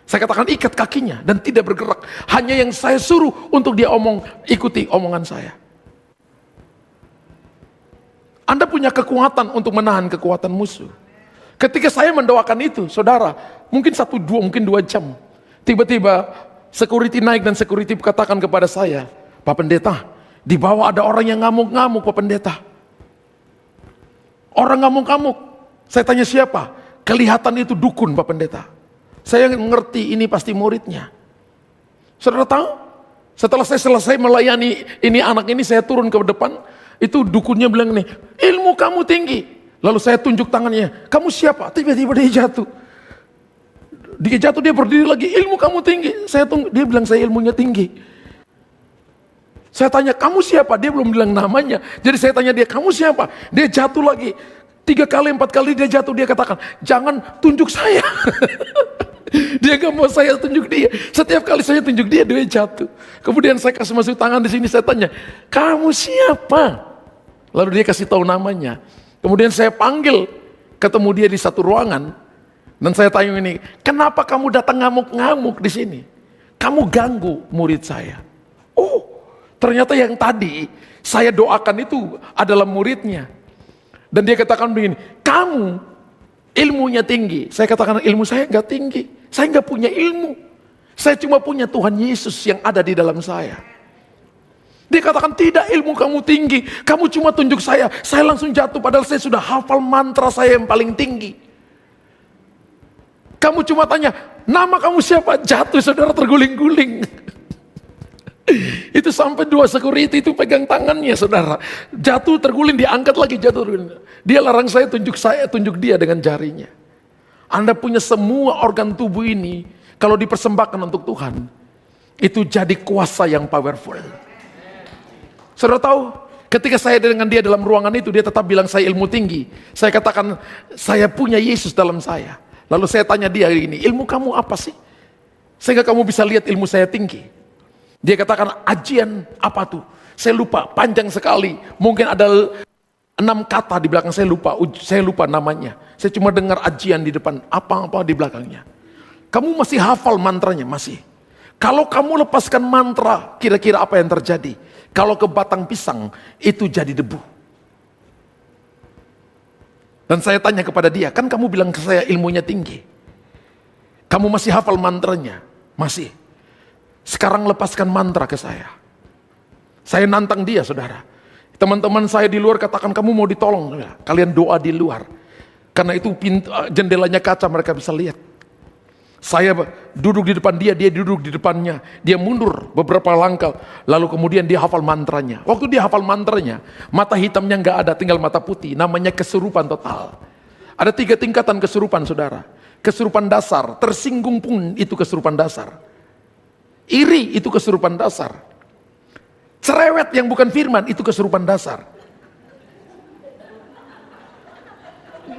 Saya katakan ikat kakinya dan tidak bergerak. Hanya yang saya suruh untuk dia ikuti omongan saya. Anda punya kekuatan untuk menahan kekuatan musuh. Ketika saya mendoakan itu, saudara, mungkin 2 jam. Tiba-tiba security naik dan security katakan kepada saya, Pak Pendeta, di bawah ada orang yang ngamuk-ngamuk, Pak Pendeta. Orang ngamuk-ngamuk. Saya tanya siapa? Kelihatan itu dukun, Pak Pendeta. Saya mengerti ini pasti muridnya. Saudara tahu? Setelah saya selesai melayani ini anak ini, saya turun ke depan. Itu dukunnya bilang nih, ilmu kamu tinggi. Lalu saya tunjuk tangannya, kamu siapa? Tiba-tiba dia jatuh. Dia jatuh, dia berdiri lagi, ilmu kamu tinggi. Dia bilang saya ilmunya tinggi. Saya tanya, kamu siapa? Dia belum bilang namanya. Jadi saya tanya dia, kamu siapa? Dia jatuh lagi. 3 kali, 4 kali dia jatuh, dia katakan, jangan tunjuk saya. Dia gak mau saya tunjuk dia. Setiap kali saya tunjuk dia, dia jatuh. Kemudian saya kasih masuk tangan di sini, saya tanya, kamu siapa? Lalu dia kasih tahu namanya. Kemudian saya panggil, ketemu dia di satu ruangan, dan saya tanya ini, kenapa kamu datang ngamuk-ngamuk di sini? Kamu ganggu murid saya. Oh, Ternyata yang tadi saya doakan itu adalah muridnya. Dan dia katakan begini, kamu ilmunya tinggi. Saya katakan ilmu saya nggak tinggi. Saya nggak punya ilmu. Saya cuma punya Tuhan Yesus yang ada di dalam saya. Dia katakan tidak, ilmu kamu tinggi. Kamu cuma tunjuk saya langsung jatuh. Padahal saya sudah hafal mantra saya yang paling tinggi. Kamu cuma tanya, nama kamu siapa? Jatuh, saudara, terguling-guling. Itu sampai 2 security itu pegang tangannya, saudara. Jatuh, terguling, diangkat lagi, jatuh, terguling. Dia larang saya, tunjuk dia dengan jarinya. Anda punya semua organ tubuh ini, kalau dipersembahkan untuk Tuhan, itu jadi kuasa yang powerful. Saudara tahu, ketika saya dengan dia dalam ruangan itu, dia tetap bilang saya ilmu tinggi. Saya katakan, saya punya Yesus dalam saya. Lalu saya tanya dia ini, ilmu kamu apa sih? Sehingga kamu bisa lihat ilmu saya tinggi. Dia katakan, ajian apa tuh? Saya lupa, panjang sekali. Mungkin ada 6 kata di belakang, saya lupa namanya. Saya cuma dengar ajian di depan, apa-apa di belakangnya. Kamu masih hafal mantranya? Masih. Kalau kamu lepaskan mantra, kira-kira apa yang terjadi? Kalau ke batang pisang, itu jadi debu. Dan saya tanya kepada dia, kan kamu bilang ke saya ilmunya tinggi. Kamu masih hafal mantranya? Masih. Sekarang lepaskan mantra ke saya. Saya nantang dia, saudara. Teman-teman saya di luar katakan, kamu mau ditolong. Kalian doa di luar. Karena itu jendelanya kaca, mereka bisa lihat. Saya duduk di depan dia duduk di depannya. Dia mundur beberapa langkah, lalu kemudian dia hafal mantranya. Waktu dia hafal mantranya, mata hitamnya nggak ada, tinggal mata putih. Namanya kesurupan total. Ada 3 tingkatan kesurupan, saudara. Kesurupan dasar, tersinggung pun itu kesurupan dasar. Iri itu kesurupan dasar. Cerewet yang bukan firman itu kesurupan dasar.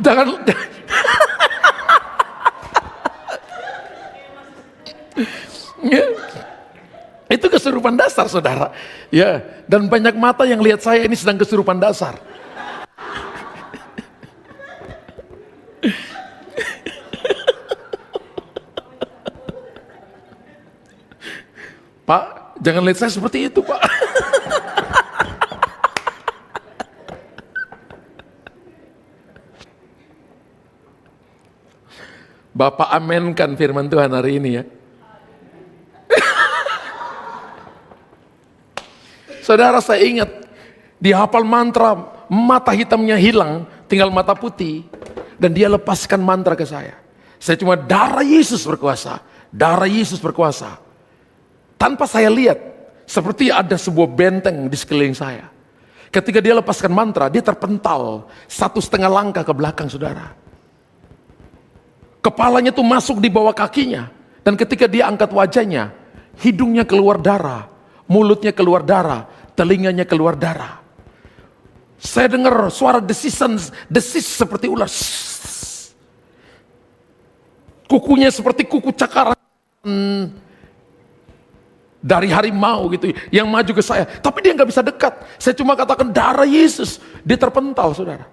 Jangan ya, itu kesurupan dasar, saudara. Ya, dan banyak mata yang lihat saya ini sedang kesurupan dasar. Pak, jangan lihat saya seperti itu, Pak. Bapak amenkan firman Tuhan hari ini ya. Saudara, saya ingat, dia hafal mantra, mata hitamnya hilang, tinggal mata putih, dan dia lepaskan mantra ke saya. Saya cuma, darah Yesus berkuasa, darah Yesus berkuasa. Tanpa saya lihat, seperti ada sebuah benteng di sekeliling saya. Ketika dia lepaskan mantra, dia terpental 1,5 langkah ke belakang, saudara. Kepalanya tuh masuk di bawah kakinya, dan ketika dia angkat wajahnya, hidungnya keluar darah, mulutnya keluar darah, telinganya keluar darah. Saya dengar suara desis seperti ular. Kukunya seperti kuku cakaran dari harimau gitu, yang maju ke saya. Tapi dia nggak bisa dekat. Saya cuma katakan darah Yesus. Dia terpental, saudara.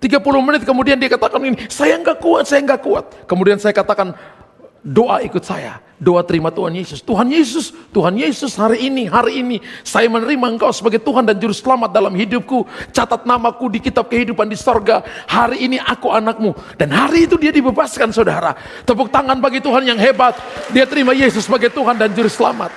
30 menit kemudian dia katakan ini, saya nggak kuat, saya nggak kuat. Kemudian saya katakan, doa ikut saya, doa terima Tuhan Yesus. Tuhan Yesus hari ini saya menerima Engkau sebagai Tuhan dan Juru Selamat dalam hidupku. Catat namaku di kitab kehidupan di sorga. Hari ini aku anakmu. Dan hari itu dia dibebaskan, saudara. Tepuk tangan bagi Tuhan yang hebat. Dia terima Yesus sebagai Tuhan dan Juru Selamat.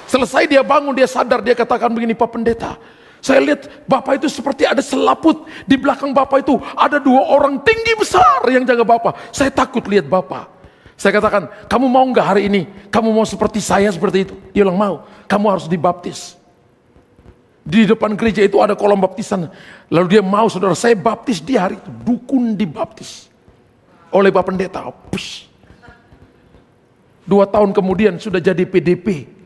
Selesai dia bangun, dia sadar, dia katakan begini, Pak Pendeta, saya lihat Bapak itu seperti ada selaput. Di belakang Bapak itu ada 2 orang tinggi besar yang jaga Bapak. Saya takut lihat Bapak. Saya katakan, kamu mau nggak hari ini? Kamu mau seperti saya seperti itu? Dia bilang mau. Kamu harus dibaptis. Di depan gereja itu ada kolam baptisan. Lalu dia mau, saudara, saya baptis di hari itu. Dukun dibaptis oleh Bapak Pendeta. Push. 2 tahun kemudian sudah jadi PDP.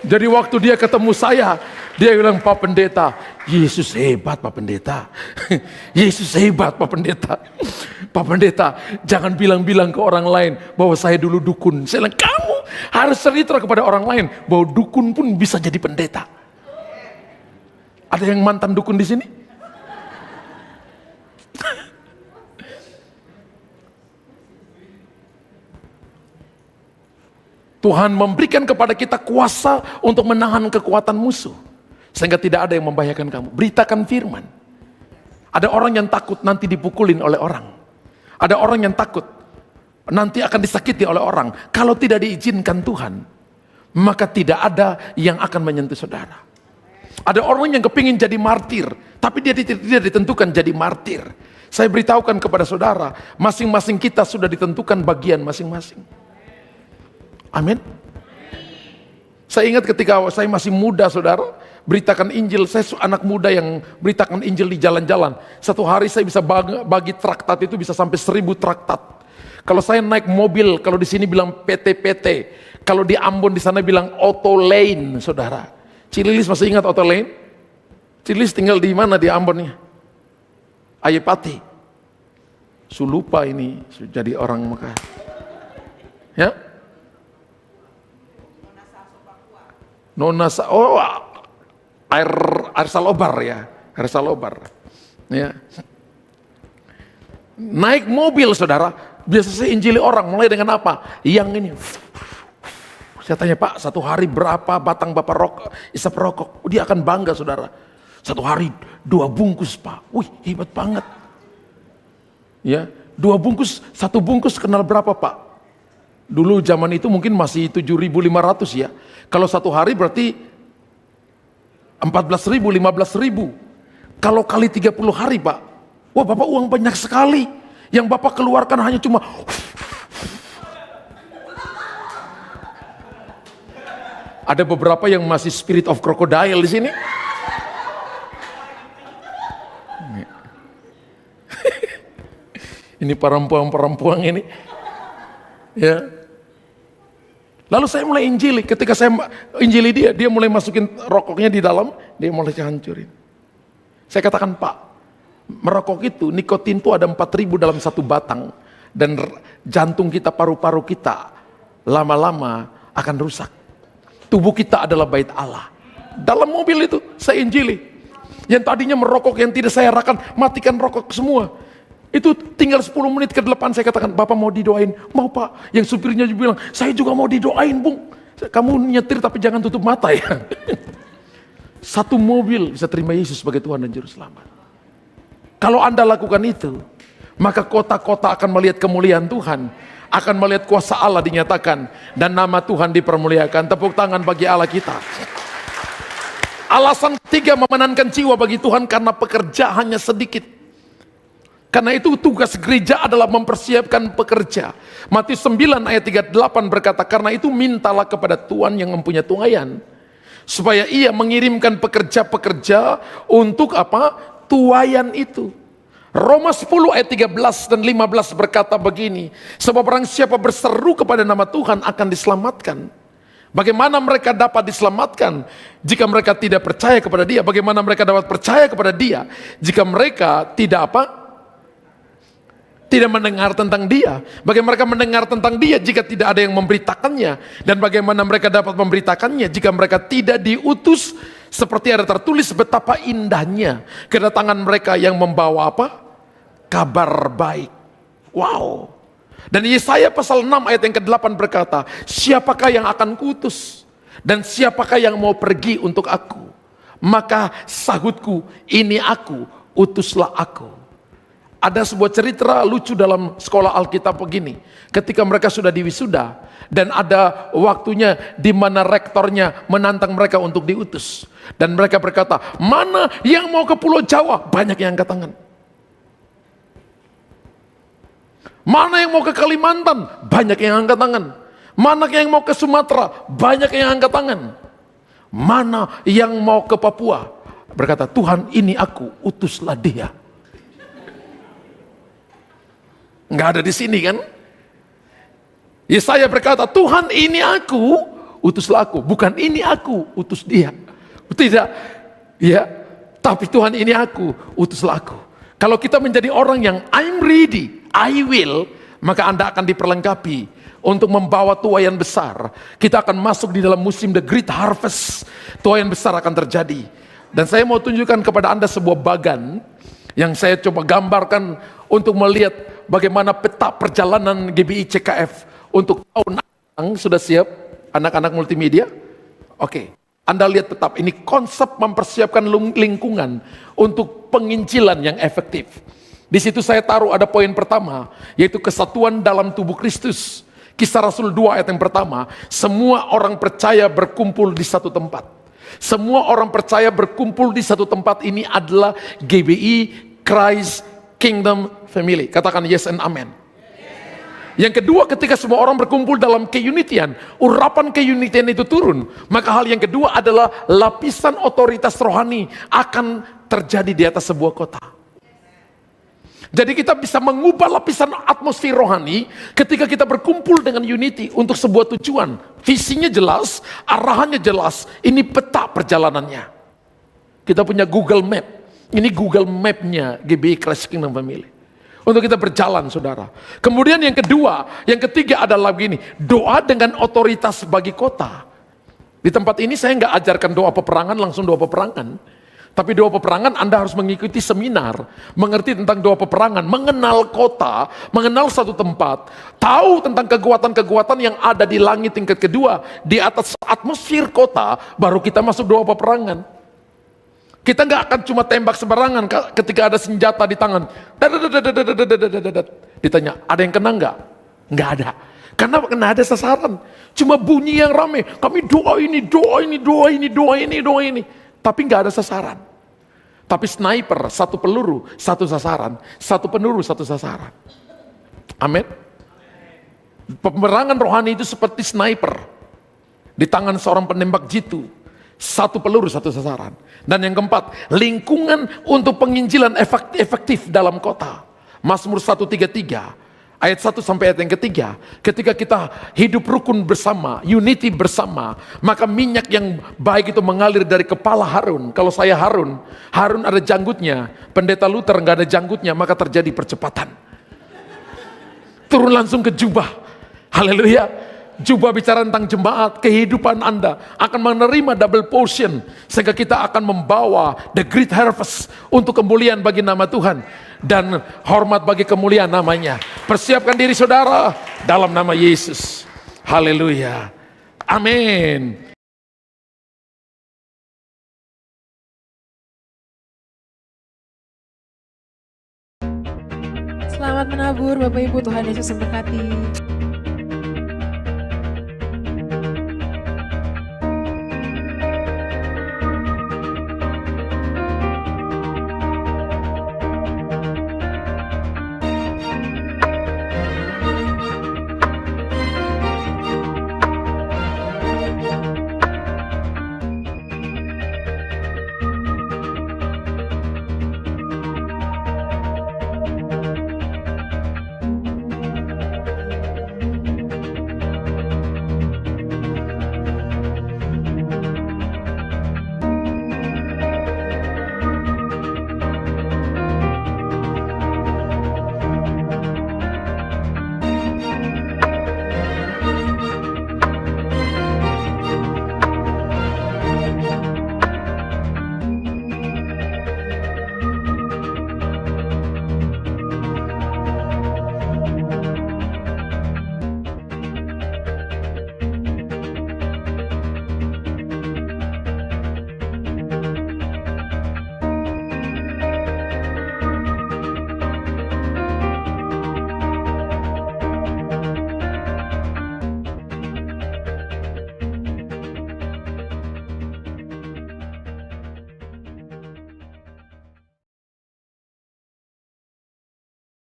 Jadi waktu dia ketemu saya, dia bilang, Pak Pendeta, Yesus hebat Pak Pendeta. Yesus hebat Pak Pendeta. Pak Pendeta, jangan bilang-bilang ke orang lain bahwa saya dulu dukun. Saya bilang, kamu harus cerita kepada orang lain bahwa dukun pun bisa jadi pendeta. Ada yang mantan dukun di sini? Tuhan memberikan kepada kita kuasa untuk menahan kekuatan musuh, sehingga tidak ada yang membahayakan kamu. Beritakan firman. Ada orang yang takut nanti dipukulin oleh orang. Ada orang yang takut nanti akan disakiti oleh orang. Kalau tidak diizinkan Tuhan, maka tidak ada yang akan menyentuh saudara. Ada orang yang kepingin jadi martir, tapi dia tidak ditentukan jadi martir. Saya beritahukan kepada saudara, masing-masing kita sudah ditentukan bagian masing-masing. Amin. Saya ingat ketika saya masih muda, saudara, beritakan Injil. Saya anak muda yang beritakan Injil di jalan-jalan. Satu hari saya bisa bagi traktat itu bisa sampai 1000 traktat. Kalau saya naik mobil, kalau di sini bilang PT-PT, kalau di Ambon di sana bilang auto lane, saudara. Cililis masih ingat auto lane? Cililis tinggal di mana di Ambonnya? Ayepati. Sulupa ini jadi orang Mekah. Ya? Air Salobar ya, air Salobar. Ya. Naik mobil, saudara, biasa saya injili orang mulai dengan apa? Yang ini. Saya tanya, Pak, satu hari berapa batang Bapak rokok, isap rokok? Dia akan bangga, saudara. Satu hari 2 bungkus, Pak. Wih, hebat banget. Ya, 2 bungkus, 1 bungkus kenal berapa, Pak? Dulu zaman itu mungkin masih 7.500 ya. Kalau satu hari berarti 14.000, 15.000. Kalau kali 30 hari, Pak, wah, Bapak uang banyak sekali. Yang Bapak keluarkan hanya cuma ada beberapa yang masih spirit of crocodile di sini. Ini perempuan-perempuan ini. Ya. Lalu saya mulai injili. Ketika saya injili dia mulai masukin rokoknya di dalam, dia mulai hancurin. Saya katakan, Pak, merokok itu nikotin itu ada 4.000 dalam 1 batang, dan jantung kita, paru-paru kita lama-lama akan rusak. Tubuh kita adalah bait Allah. Dalam mobil itu saya injili. Yang tadinya merokok, yang tidak saya arahkan, matikan rokok semua. Itu tinggal 10 menit ke depan saya katakan, Bapak mau didoain? Mau, Pak. Yang supirnya juga bilang, saya juga mau didoain, Bung. Kamu nyetir tapi jangan tutup mata ya. 1 mobil bisa terima Yesus sebagai Tuhan dan Juru Selamat. Kalau Anda lakukan itu, maka kota-kota akan melihat kemuliaan Tuhan, akan melihat kuasa Allah dinyatakan, dan nama Tuhan dipermuliakan. Tepuk tangan bagi Allah kita. Alasan ketiga memenangkan jiwa bagi Tuhan, karena pekerja hanya sedikit. Karena itu tugas gereja adalah mempersiapkan pekerja. Matius 9 ayat 38 berkata, karena itu mintalah kepada Tuhan yang mempunyai tuaian, supaya ia mengirimkan pekerja-pekerja untuk apa? Tuaian itu. Roma 10 ayat 13 dan 15 berkata begini, sebab barang siapa berseru kepada nama Tuhan akan diselamatkan. Bagaimana mereka dapat diselamatkan jika mereka tidak percaya kepada dia? Bagaimana mereka dapat percaya kepada dia jika mereka tidak apa? Tidak mendengar tentang dia. Bagaimana mereka mendengar tentang dia jika tidak ada yang memberitakannya? Dan bagaimana mereka dapat memberitakannya jika mereka tidak diutus? Seperti ada tertulis betapa indahnya kedatangan mereka yang membawa apa? Kabar baik. Wow. Dan Yesaya pasal 6 ayat yang ke-8 berkata, siapakah yang akan kuutus? Dan siapakah yang mau pergi untuk aku? Maka sahutku, ini aku, utuslah aku. Ada sebuah cerita lucu dalam sekolah Alkitab begini. Ketika mereka sudah diwisuda dan ada waktunya di mana rektornya menantang mereka untuk diutus. Dan mereka berkata, mana yang mau ke Pulau Jawa? Banyak yang angkat tangan. Mana yang mau ke Kalimantan? Banyak yang angkat tangan. Mana yang mau ke Sumatera? Banyak yang angkat tangan. Mana yang mau ke Papua? Berkata, Tuhan ini aku, utuslah dia. Nggak ada di sini kan? Yesaya berkata, Tuhan ini aku, utuslah aku. Bukan ini aku, utus dia. Tidak, ya. Tapi Tuhan ini aku, utuslah aku. Kalau kita menjadi orang yang I'm ready, I will, maka Anda akan diperlengkapi untuk membawa tuaian besar. Kita akan masuk di dalam musim the great harvest. Tuaian besar akan terjadi. Dan saya mau tunjukkan kepada Anda sebuah bagan yang saya coba gambarkan untuk melihat bagaimana peta perjalanan GBI CKF untuk tahun yang sudah siap. Anak-anak multimedia? Oke. Anda lihat tetap, ini konsep mempersiapkan lingkungan untuk penginjilan yang efektif. Di situ saya taruh ada poin pertama, yaitu kesatuan dalam tubuh Kristus. Kisah Rasul 2 ayat yang pertama, semua orang percaya berkumpul di satu tempat. Semua orang percaya berkumpul di satu tempat ini adalah GBI, Christ Kingdom Family. Katakan yes and amen. Yang kedua, ketika semua orang berkumpul dalam keunitian, urapan keunitian itu turun. Maka hal yang kedua adalah lapisan otoritas rohani akan terjadi di atas sebuah kota. Jadi kita bisa mengubah lapisan atmosfer rohani ketika kita berkumpul dengan unity untuk sebuah tujuan. Visinya jelas, arahannya jelas, ini peta perjalanannya. Kita punya Google Map, ini Google Map-nya GBI Christ Kingdom Family. Untuk kita berjalan, saudara. Kemudian yang kedua, yang ketiga adalah begini, doa dengan otoritas bagi kota. Di tempat ini saya nggak ajarkan doa peperangan, langsung doa peperangan. Tapi doa peperangan Anda harus mengikuti seminar, mengerti tentang doa peperangan, mengenal kota, mengenal satu tempat, tahu tentang kekuatan-kekuatan yang ada di langit tingkat kedua, di atas atmosfer kota, baru kita masuk doa peperangan. Kita nggak akan cuma tembak sembarangan ketika ada senjata di tangan. Ditanya, ada yang kena nggak? Nggak ada. Karena nggak ada sasaran. Cuma bunyi yang rame. Kami doa ini, doa ini, doa ini, doa ini, doa ini. Tapi nggak ada sasaran. Tapi sniper, satu peluru, satu sasaran. Satu peluru, satu sasaran. Amin. Peperangan rohani itu seperti sniper. Di tangan seorang penembak jitu. Satu peluru, satu sasaran. Dan yang keempat, lingkungan untuk penginjilan efektif dalam kota. Mazmur 133, ayat 1 sampai ayat yang ketiga. Ketika kita hidup rukun bersama, unity bersama, maka minyak yang baik itu mengalir dari kepala Harun. Kalau saya Harun ada janggutnya. Pendeta Luther nggak ada janggutnya, maka terjadi percepatan. Turun langsung ke jubah. Haleluya. Jubah bicara tentang jemaat, kehidupan Anda akan menerima double portion, sehingga kita akan membawa the great harvest untuk kemuliaan bagi nama Tuhan dan hormat bagi kemuliaan namanya. Persiapkan diri saudara dalam nama Yesus. Haleluya. Amin. Selamat menabur Bapak Ibu, Tuhan Yesus memberkati.